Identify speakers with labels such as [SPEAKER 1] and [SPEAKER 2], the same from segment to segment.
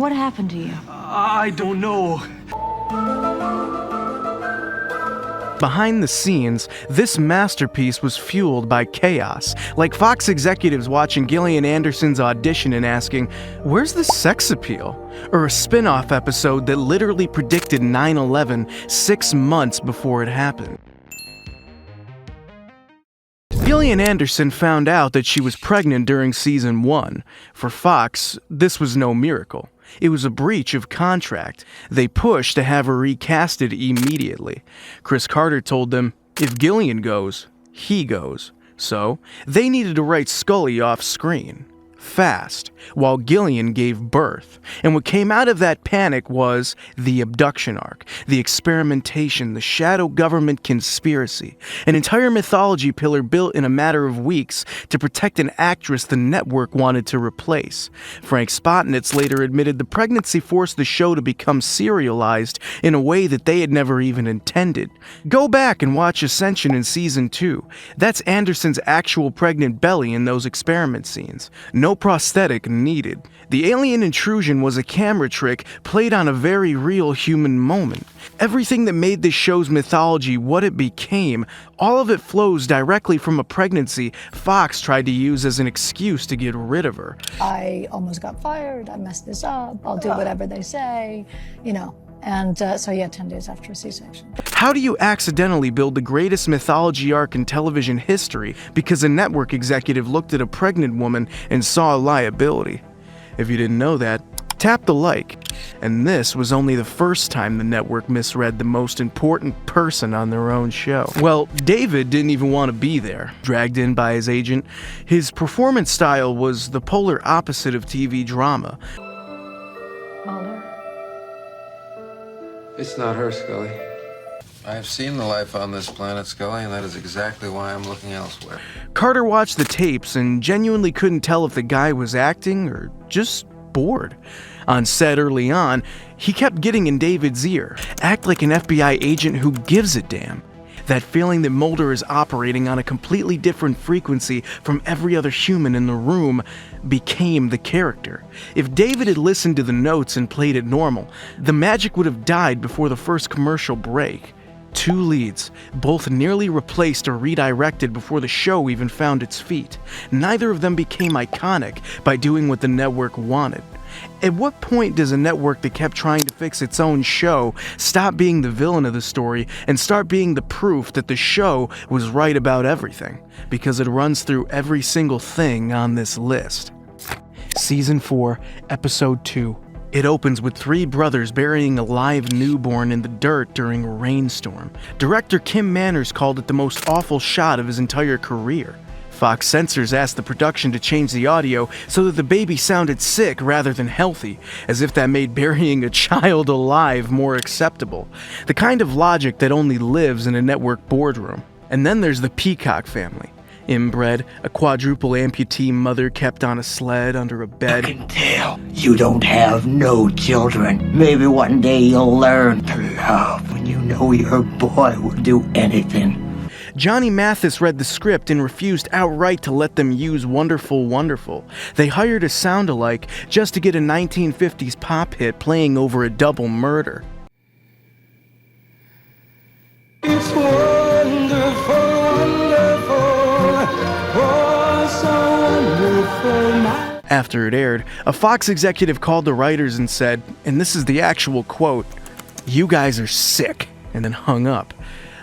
[SPEAKER 1] What happened to you?
[SPEAKER 2] I don't know.
[SPEAKER 3] Behind the scenes, this masterpiece was fueled by chaos, like Fox executives watching Gillian Anderson's audition and asking, "Where's the sex appeal?" Or a spin-off episode that literally predicted 9/11 6 months before it happened. Gillian Anderson found out that she was pregnant during season 1. For Fox, this was no miracle. It was a breach of contract. They pushed to have her recasted immediately. Chris Carter told them, if Gillian goes, he goes. So, they needed to write Scully off screen. Fast, while Gillian gave birth. And what came out of that panic was the abduction arc, the experimentation, the shadow government conspiracy, an entire mythology pillar built in a matter of weeks to protect an actress the network wanted to replace. Frank Spotnitz later admitted the pregnancy forced the show to become serialized in a way that they had never even intended. Go back and watch Ascension in season 2. That's Anderson's actual pregnant belly in those experiment scenes. No prosthetic needed. The alien intrusion was a camera trick played on a very real human moment. Everything that made this show's mythology what it became, all of it flows directly from a pregnancy Fox tried to use as an excuse to get rid of her.
[SPEAKER 4] I almost got fired, I messed this up, I'll do whatever they say, you know. And so yeah, 10 days after a C-section.
[SPEAKER 3] How do you accidentally build the greatest mythology arc in television history because a network executive looked at a pregnant woman and saw a liability? If you didn't know that, tap the like. And this was only the first time the network misread the most important person on their own show. Well, David didn't even want to be there, dragged in by his agent. His performance style was the polar opposite of TV drama.
[SPEAKER 4] Mulder?
[SPEAKER 5] It's not her, Scully. I've seen the life on this planet, Scully, and that is exactly why I'm looking elsewhere.
[SPEAKER 3] Carter watched the tapes and genuinely couldn't tell if the guy was acting or just bored. On set early on, he kept getting in David's ear, act like an FBI agent who gives a damn. That feeling that Mulder is operating on a completely different frequency from every other human in the room became the character. If David had listened to the notes and played it normal, the magic would have died before the first commercial break. 2 leads, both nearly replaced or redirected before the show even found its feet. Neither of them became iconic by doing what the network wanted. At what point does a network that kept trying to fix its own show stop being the villain of the story and start being the proof that the show was right about everything? Because it runs through every single thing on this list. Season 4, Episode 2. It opens with 3 brothers burying a live newborn in the dirt during a rainstorm. Director Kim Manners called it the most awful shot of his entire career. Fox censors asked the production to change the audio so that the baby sounded sick rather than healthy, as if that made burying a child alive more acceptable. The kind of logic that only lives in a network boardroom. And then there's the Peacock family. Inbred, a quadruple amputee mother kept on a sled under a bed.
[SPEAKER 6] I can tell you don't have no children. Maybe one day you'll learn to love when you know your boy will do anything.
[SPEAKER 3] Johnny Mathis read the script and refused outright to let them use Wonderful Wonderful. They hired a sound-alike just to get a 1950s pop hit playing over a double murder.
[SPEAKER 2] It's wonderful, wonderful, oh, so wonderful.
[SPEAKER 3] After it aired, a Fox executive called the writers and said, and this is the actual quote, "You guys are sick," and then hung up.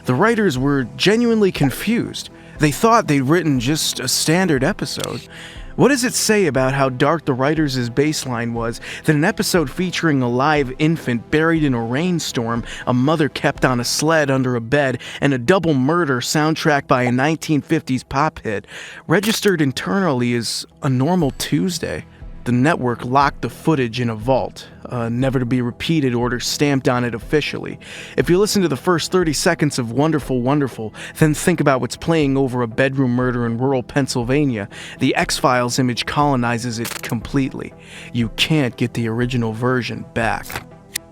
[SPEAKER 3] The writers were genuinely confused. They thought they'd written just a standard episode. What does it say about how dark the writers' baseline was that an episode featuring a live infant buried in a rainstorm, a mother kept on a sled under a bed, and a double murder soundtracked by a 1950s pop hit registered internally as a normal Tuesday? The network locked the footage in a vault, a never-to-be-repeated order stamped on it officially. If you listen to the first 30 seconds of Wonderful Wonderful, then think about what's playing over a bedroom murder in rural Pennsylvania, the X-Files image colonizes it completely. You can't get the original version back.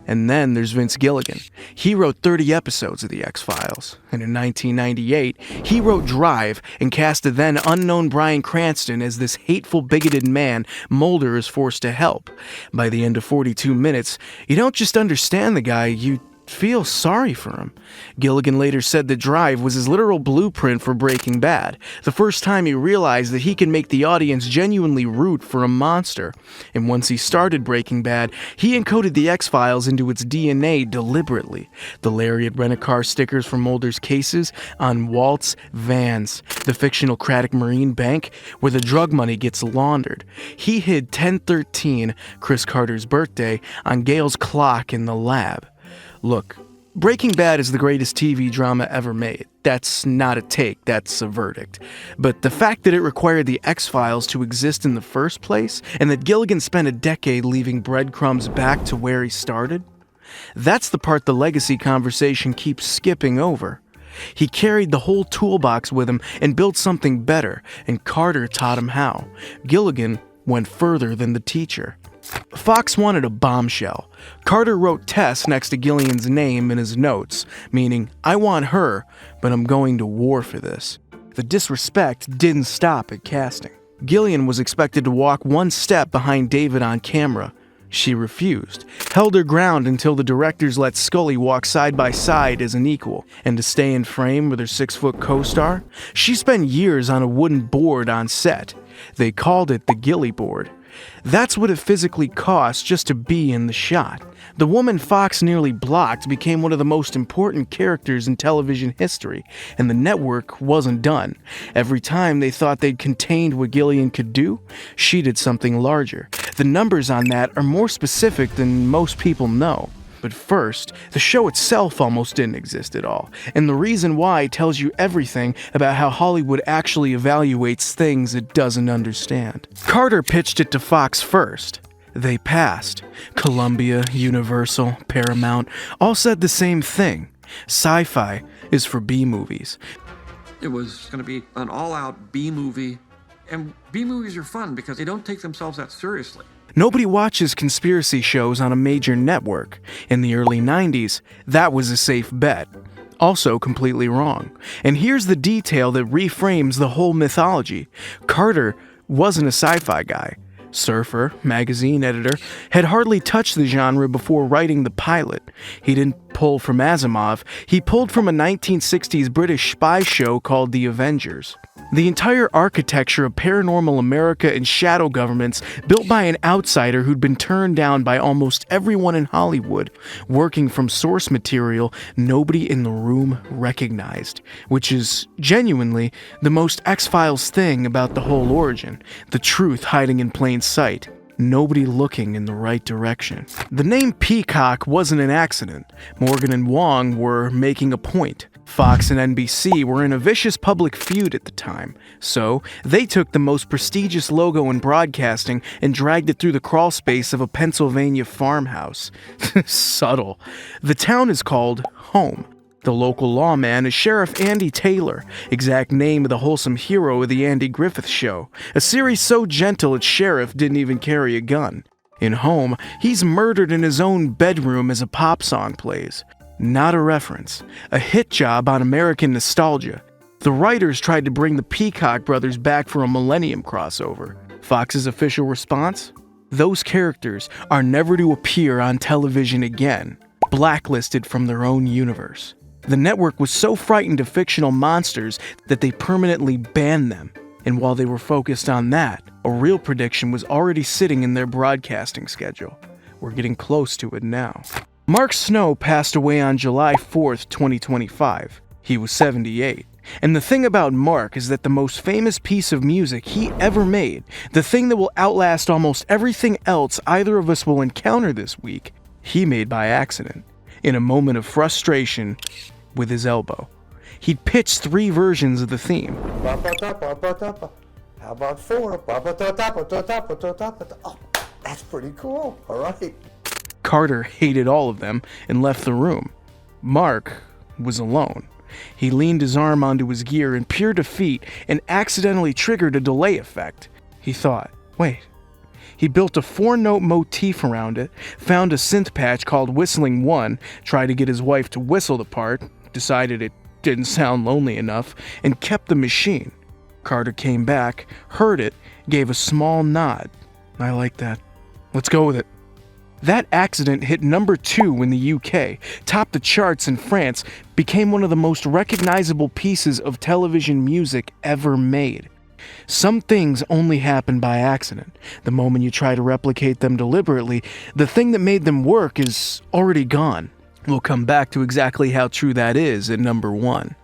[SPEAKER 3] And then there's Vince Gilligan. He wrote 30 episodes of The X-Files. And in 1998, he wrote Drive and cast a then unknown Bryan Cranston as this hateful, bigoted man Mulder is forced to help. By the end of 42 minutes, you don't just understand the guy, you feel sorry for him. Gilligan later said that Drive was his literal blueprint for Breaking Bad, the first time he realized that he can make the audience genuinely root for a monster. And once he started Breaking Bad, he encoded the X-Files into its DNA deliberately. The Lariat rent-a-car stickers from Mulder's cases on Walt's vans, the fictional Craddock Marine Bank where the drug money gets laundered. He hid 10/13, Chris Carter's birthday, on Gail's clock in the lab. Look, Breaking Bad is the greatest TV drama ever made. That's not a take, that's a verdict. But the fact that it required the X-Files to exist in the first place, and that Gilligan spent a decade leaving breadcrumbs back to where he started, that's the part the legacy conversation keeps skipping over. He carried the whole toolbox with him and built something better, and Carter taught him how. Gilligan went further than the teacher. Fox wanted a bombshell. Carter wrote Tess next to Gillian's name in his notes, meaning, I want her, but I'm going to war for this. The disrespect didn't stop at casting. Gillian was expected to walk one step behind David on camera. She refused, held her ground until the directors let Scully walk side by side as an equal, and to stay in frame with her 6-foot co-star, she spent years on a wooden board on set. They called it the Gilly board. That's what it physically costs just to be in the shot. The woman Fox nearly blocked became one of the most important characters in television history, and the network wasn't done. Every time they thought they'd contained what Gillian could do, she did something larger. The numbers on that are more specific than most people know. But first, the show itself almost didn't exist at all, and the reason why tells you everything about how Hollywood actually evaluates things it doesn't understand. Carter pitched it to Fox first. They passed. Columbia, Universal, Paramount all said the same thing. Sci-fi is for B-movies.
[SPEAKER 1] It was going to be an all-out B-movie, and B-movies are fun because they don't take themselves that seriously.
[SPEAKER 3] Nobody watches conspiracy shows on a major network. In the early 90s, that was a safe bet. Also completely wrong. And here's the detail that reframes the whole mythology. Carter wasn't a sci-fi guy. Surfer, magazine editor, had hardly touched the genre before writing the pilot. He didn't pull from Asimov, he pulled from a 1960s British spy show called The Avengers. The entire architecture of paranormal America and shadow governments built by an outsider who'd been turned down by almost everyone in Hollywood, working from source material nobody in the room recognized, which is genuinely the most X-Files thing about the whole origin, the truth hiding in plain sight. Nobody looking in the right direction. The name Peacock wasn't an accident. Morgan and Wong were making a point. Fox and NBC were in a vicious public feud at the time, so they took the most prestigious logo in broadcasting and dragged it through the crawl space of a Pennsylvania farmhouse. Subtle. The town is called Home. The local lawman is Sheriff Andy Taylor, exact name of the wholesome hero of the Andy Griffith Show, a series so gentle its sheriff didn't even carry a gun. In Home, he's murdered in his own bedroom as a pop song plays. Not a reference. A hit job on American nostalgia. The writers tried to bring the Peacock brothers back for a Millennium crossover. Fox's official response? Those characters are never to appear on television again, blacklisted from their own universe. The network was so frightened of fictional monsters that they permanently banned them. And while they were focused on that, a real prediction was already sitting in their broadcasting schedule. We're getting close to it now. Mark Snow passed away on July 4th, 2025. He was 78. And the thing about Mark is that the most famous piece of music he ever made, the thing that will outlast almost everything else either of us will encounter this week, he made by accident, in a moment of frustration with his elbow. He'd pitched 3 versions of the theme.
[SPEAKER 6] How about 4? Oh, that's pretty cool. All right.
[SPEAKER 3] Carter hated all of them and left the room. Mark was alone. He leaned his arm onto his gear in pure defeat and accidentally triggered a delay effect. He thought, wait, He built a 4-note motif around it, found a synth patch called Whistling 1, tried to get his wife to whistle the part, decided it didn't sound lonely enough, and kept the machine. Carter came back, heard it, gave a small nod. I like that. Let's go with it. That accident hit number 2 in the UK, topped the charts in France, became one of the most recognizable pieces of television music ever made. Some things only happen by accident. The moment you try to replicate them deliberately, the thing that made them work is already gone. We'll come back to exactly how true that is at number 1.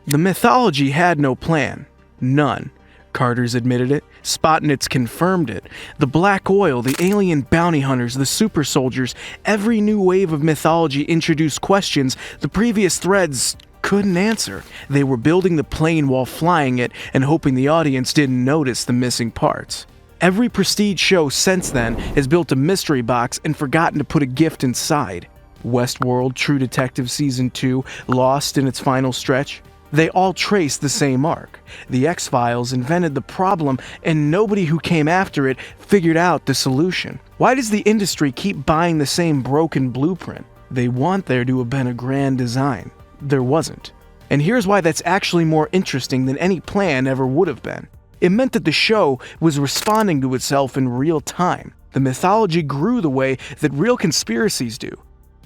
[SPEAKER 3] The mythology had no plan. None. Carter's admitted it, Spotnitz confirmed it. The black oil, the alien bounty hunters, the super soldiers, every new wave of mythology introduced questions the previous threads couldn't answer. They were building the plane while flying it and hoping the audience didn't notice the missing parts. Every prestige show since then has built a mystery box and forgotten to put a gift inside. Westworld, True Detective Season 2, Lost in its final stretch. They all trace the same arc. The X-Files invented the problem, and nobody who came after it figured out the solution. Why does the industry keep buying the same broken blueprint? They want there to have been a grand design. There wasn't. And here's why that's actually more interesting than any plan ever would have been. It meant that the show was responding to itself in real time. The mythology grew the way that real conspiracies do.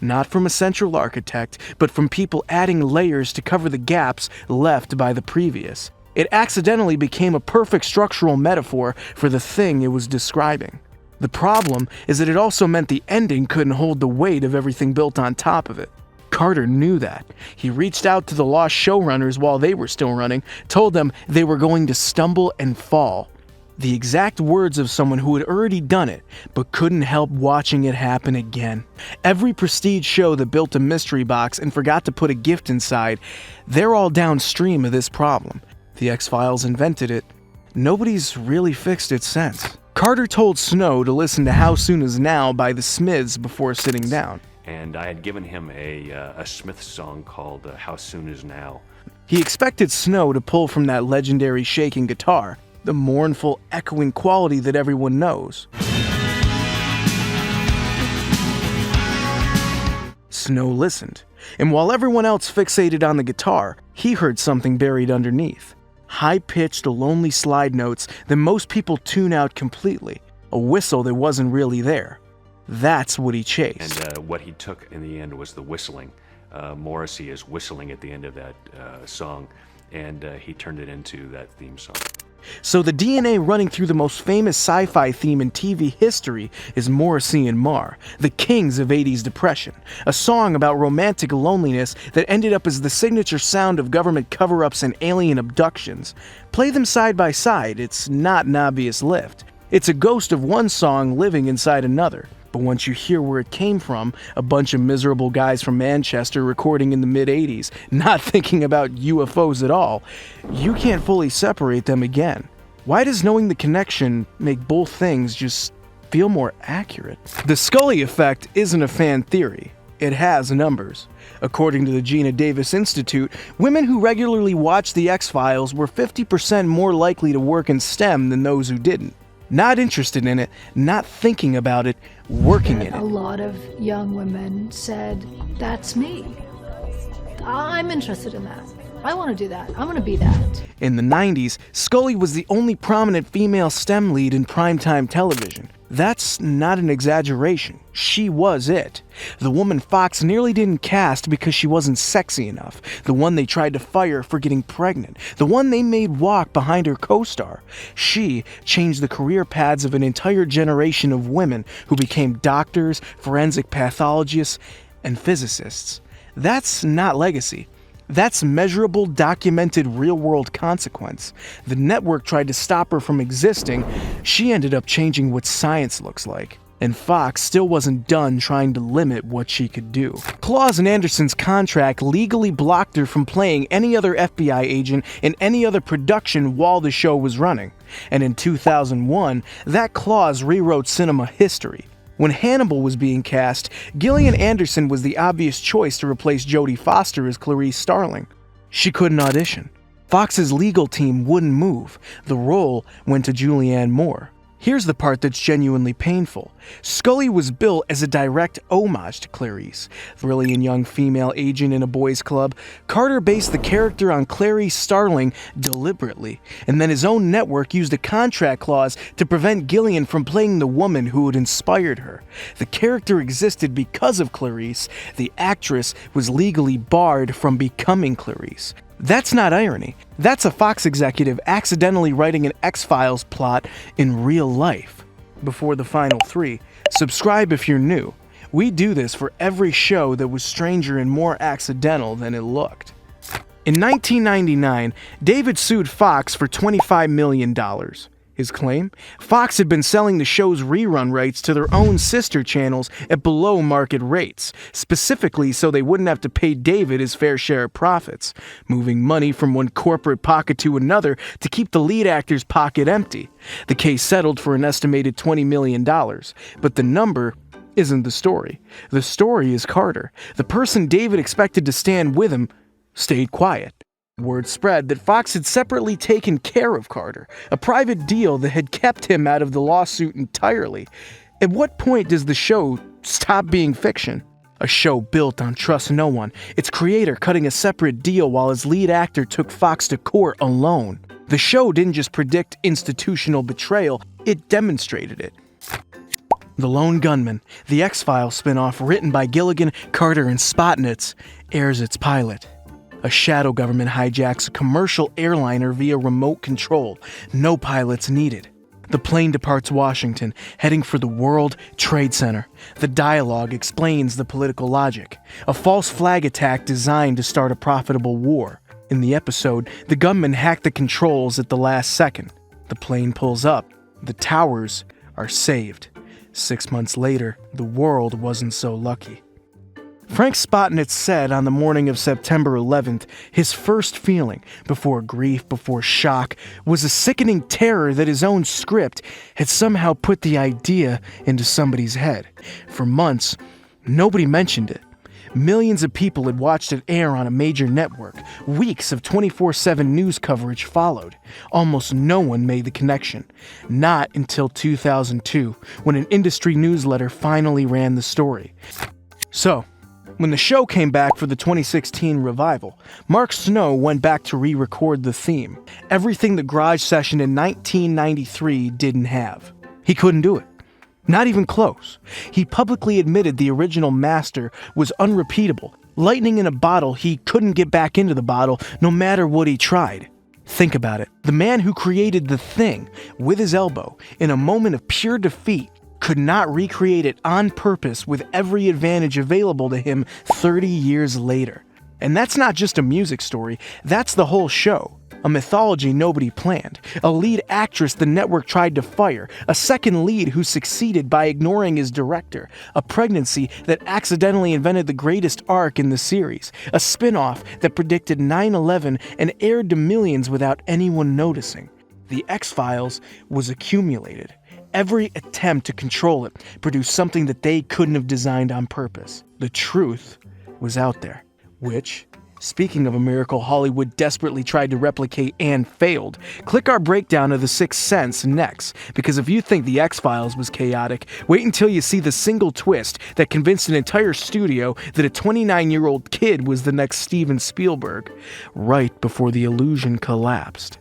[SPEAKER 3] Not from a central architect, but from people adding layers to cover the gaps left by the previous. It accidentally became a perfect structural metaphor for the thing it was describing. The problem is that it also meant the ending couldn't hold the weight of everything built on top of it. Carter knew that. He reached out to the lost showrunners while they were still running, told them they were going to stumble and fall. The exact words of someone who had already done it, but couldn't help watching it happen again. Every prestige show that built a mystery box and forgot to put a gift inside, they're all downstream of this problem. The X-Files invented it. Nobody's really fixed it since. Carter told Snow to listen to How Soon Is Now by the Smiths before sitting down.
[SPEAKER 7] And I had given him a Smiths song called How Soon Is Now.
[SPEAKER 3] He expected Snow to pull from that legendary shaking guitar, the mournful, echoing quality that everyone knows. Snow listened, and while everyone else fixated on the guitar, he heard something buried underneath. High-pitched, lonely slide notes that most people tune out completely. A whistle that wasn't really there. That's what he chased.
[SPEAKER 7] And what he took in the end was the whistling. Morrissey is whistling at the end of that song, and he turned it into that theme song.
[SPEAKER 3] So the DNA running through the most famous sci-fi theme in TV history is Morrissey and Marr, the kings of 80s depression, a song about romantic loneliness that ended up as the signature sound of government cover-ups and alien abductions. Play them side by side, it's not an obvious lift. It's a ghost of one song living inside another. But once you hear where it came from, a bunch of miserable guys from Manchester recording in the mid-80s, not thinking about UFOs at all, you can't fully separate them again. Why does knowing the connection make both things just feel more accurate? The Scully effect isn't a fan theory. It has numbers. According to the Gina Davis Institute, women who regularly watched The X-Files were 50% more likely to work in STEM than those who didn't. Not interested in it, not thinking about it, working in it.
[SPEAKER 4] A lot of young women said, that's me. I'm interested in that. I want to do that. I'm going to be that.
[SPEAKER 3] In the 90s, Scully was the only prominent female STEM lead in primetime television. That's not an exaggeration. She was it. The woman Fox nearly didn't cast because she wasn't sexy enough. The one they tried to fire for getting pregnant. The one they made walk behind her co-star. She changed the career paths of an entire generation of women who became doctors, forensic pathologists, and physicists. That's not legacy. That's measurable, documented, real-world consequence. The network tried to stop her from existing. She ended up changing what science looks like. And Fox still wasn't done trying to limit what she could do. Clause in Anderson's contract legally blocked her from playing any other FBI agent in any other production while the show was running. And in 2001, that clause rewrote cinema history. When Hannibal was being cast, Gillian Anderson was the obvious choice to replace Jodie Foster as Clarice Starling. She couldn't audition. Fox's legal team wouldn't move. The role went to Julianne Moore. Here's the part that's genuinely painful. Scully was built as a direct homage to Clarice. Thrilling young female agent in a boys' club, Carter based the character on Clarice Starling deliberately, and then his own network used a contract clause to prevent Gillian from playing the woman who had inspired her. The character existed because of Clarice. The actress was legally barred from becoming Clarice. That's not irony. That's a Fox executive accidentally writing an X-Files plot in real life. Before the final 3, subscribe if you're new. We do this for every show that was stranger and more accidental than it looked. In 1999, David sued Fox for $25 million. His claim? Fox had been selling the show's rerun rights to their own sister channels at below market rates, specifically so they wouldn't have to pay David his fair share of profits, moving money from one corporate pocket to another to keep the lead actor's pocket empty. The case settled for an estimated $20 million, but the number isn't the story. The story is Carter. The person David expected to stand with him stayed quiet. Word spread that Fox had separately taken care of Carter, a private deal that had kept him out of the lawsuit entirely. At what point does the show stop being fiction? A show built on trust no one, its creator cutting a separate deal while his lead actor took Fox to court alone. The show didn't just predict institutional betrayal, it demonstrated it. The Lone Gunman, the X-Files spin-off written by Gilligan, Carter, and Spotnitz, airs its pilot. A shadow government hijacks a commercial airliner via remote control. No pilots needed. The plane departs Washington, heading for the World Trade Center. The dialogue explains the political logic. A false flag attack designed to start a profitable war. In the episode, the gunmen hack the controls at the last second. The plane pulls up. The towers are saved. 6 months later, the world wasn't so lucky. Frank Spotnitz said on the morning of September 11th, his first feeling, before grief, before shock, was a sickening terror that his own script had somehow put the idea into somebody's head. For months, nobody mentioned it. Millions of people had watched it air on a major network. Weeks of 24/7 news coverage followed. Almost no one made the connection. Not until 2002, when an industry newsletter finally ran the story. So, when the show came back for the 2016 revival, Mark Snow went back to re-record the theme. Everything the Garage Session in 1993 didn't have. He couldn't do it. Not even close. He publicly admitted the original master was unrepeatable. Lightning in a bottle, he couldn't get back into the bottle no matter what he tried. Think about it. The man who created the thing with his elbow in a moment of pure defeat could not recreate it on purpose with every advantage available to him 30 years later. And that's not just a music story, that's the whole show. A mythology nobody planned. A lead actress the network tried to fire. A second lead who succeeded by ignoring his director. A pregnancy that accidentally invented the greatest arc in the series. A spin-off that predicted 9/11 and aired to millions without anyone noticing. The X-Files was accumulated. Every attempt to control it produced something that they couldn't have designed on purpose. The truth was out there, which, speaking of a miracle Hollywood desperately tried to replicate and failed, click our breakdown of The Sixth Sense next, because if you think The X-Files was chaotic, wait until you see the single twist that convinced an entire studio that a 29-year-old kid was the next Steven Spielberg, right before the illusion collapsed.